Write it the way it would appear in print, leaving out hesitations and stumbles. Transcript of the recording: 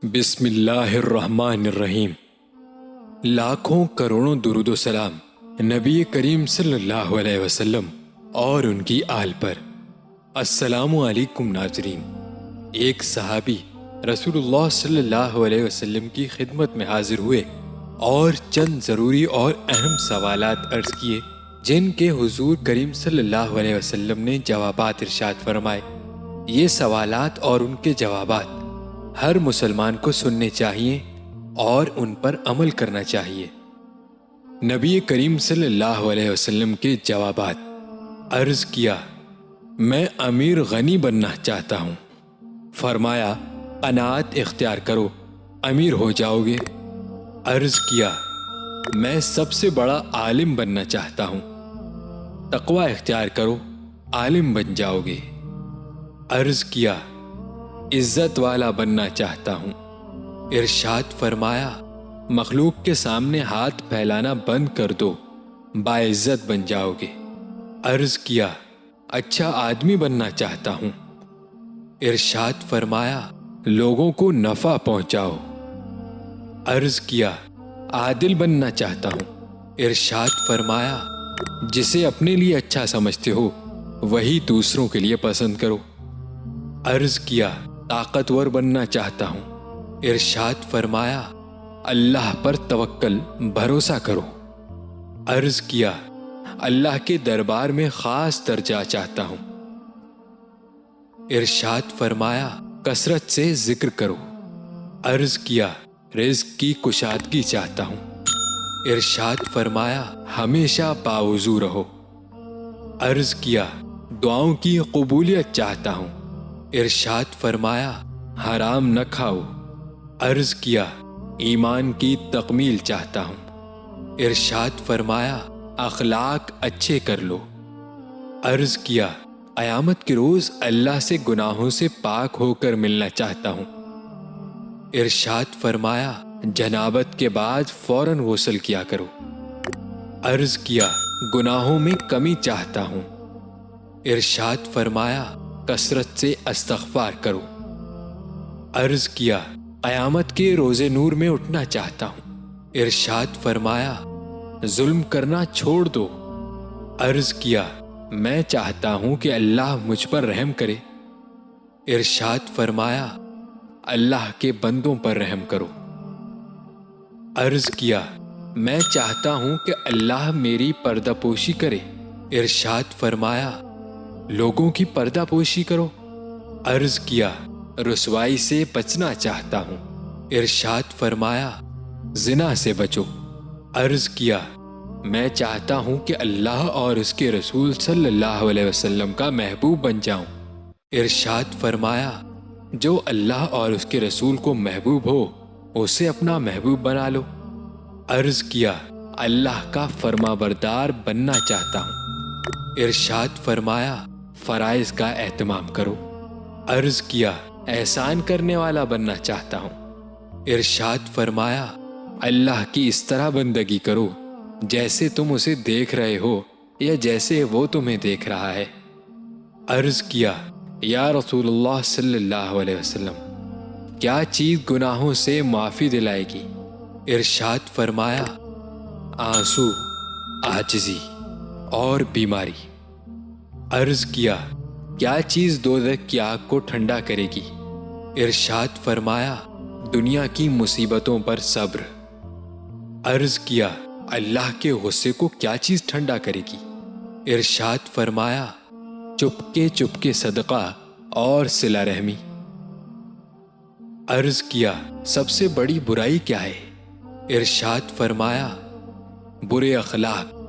بسم اللہ الرحمن الرحیم۔ لاکھوں کروڑوں درود و سلام نبی کریم صلی اللہ علیہ وسلم اور ان کی آل پر۔ السلام علیکم ناظرین۔ ایک صحابی رسول اللہ صلی اللہ علیہ وسلم کی خدمت میں حاضر ہوئے اور چند ضروری اور اہم سوالات عرض کیے جن کے حضور کریم صلی اللہ علیہ وسلم نے جوابات ارشاد فرمائے۔ یہ سوالات اور ان کے جوابات ہر مسلمان کو سننے چاہیے اور ان پر عمل کرنا چاہیے۔ نبی کریم صلی اللہ علیہ وسلم کے جوابات۔ عرض کیا، میں امیر غنی بننا چاہتا ہوں۔ فرمایا، قناعت اختیار کرو، امیر ہو جاؤ گے۔ عرض کیا، میں سب سے بڑا عالم بننا چاہتا ہوں۔ تقوی اختیار کرو، عالم بن جاؤ گے۔ عرض کیا، عزت والا بننا چاہتا ہوں۔ ارشاد فرمایا، مخلوق کے سامنے ہاتھ پھیلانا بند کر دو، باعزت بن جاؤ گے۔ عرض کیا، اچھا آدمی بننا چاہتا ہوں۔ ارشاد فرمایا، لوگوں کو نفع پہنچاؤ۔ عرض کیا، عادل بننا چاہتا ہوں۔ ارشاد فرمایا، جسے اپنے لیے اچھا سمجھتے ہو وہی دوسروں کے لیے پسند کرو۔ عرض کیا، طاقتور بننا چاہتا ہوں۔ ارشاد فرمایا، اللہ پر توکل، بھروسہ کرو۔ عرض کیا، اللہ کے دربار میں خاص درجہ چاہتا ہوں۔ ارشاد فرمایا، کثرت سے ذکر کرو۔ عرض کیا، رزق کی کشادگی چاہتا ہوں۔ ارشاد فرمایا، ہمیشہ باوضو رہو۔ عرض کیا، دعاؤں کی قبولیت چاہتا ہوں۔ ارشاد فرمایا، حرام نہ کھاؤ۔ عرض کیا، ایمان کی تکمیل چاہتا ہوں۔ ارشاد فرمایا، اخلاق اچھے کر لو۔ عرض کیا، قیامت کے روز اللہ سے گناہوں سے پاک ہو کر ملنا چاہتا ہوں۔ ارشاد فرمایا، جنابت کے بعد فوراً غسل کیا کرو۔ عرض کیا، گناہوں میں کمی چاہتا ہوں۔ ارشاد فرمایا، کثرت سے استغفار کرو۔ عرض کیا، قیامت کے روز نور میں اٹھنا چاہتا ہوں۔ ارشاد فرمایا، ظلم کرنا چھوڑ دو۔ عرض کیا، میں چاہتا ہوں کہ اللہ مجھ پر رحم کرے۔ ارشاد فرمایا، اللہ کے بندوں پر رحم کرو۔ عرض کیا، میں چاہتا ہوں کہ اللہ میری پردہ پوشی کرے۔ ارشاد فرمایا، لوگوں کی پردہ پوشی کرو۔ عرض کیا، رسوائی سے بچنا چاہتا ہوں۔ ارشاد فرمایا، زنا سے بچو۔ عرض کیا، میں چاہتا ہوں کہ اللہ اور اس کے رسول صلی اللہ علیہ وسلم کا محبوب بن جاؤں۔ ارشاد فرمایا، جو اللہ اور اس کے رسول کو محبوب ہو اسے اپنا محبوب بنا لو۔ عرض کیا، اللہ کا فرما بردار بننا چاہتا ہوں۔ ارشاد فرمایا، فرائض کا اہتمام کرو۔ عرض کیا، احسان کرنے والا بننا چاہتا ہوں۔ ارشاد فرمایا، اللہ کی اس طرح بندگی کرو جیسے تم اسے دیکھ رہے ہو یا جیسے وہ تمہیں دیکھ رہا ہے۔ عرض کیا، یا رسول اللہ صلی اللہ علیہ وسلم، کیا چیز گناہوں سے معافی دلائے گی؟ ارشاد فرمایا، آنسو، عاجزی اور بیماری۔ عرض کیا، کیا چیز دوزخ کی آگ کو ٹھنڈا کرے گی؟ ارشاد فرمایا، دنیا کی مصیبتوں پر صبر۔ عرض کیا، اللہ کے غصے کو کیا چیز ٹھنڈا کرے گی؟ ارشاد فرمایا، چپکے صدقہ اور صلہ رحمی۔ عرض کیا، سب سے بڑی برائی کیا ہے؟ ارشاد فرمایا، برے اخلاق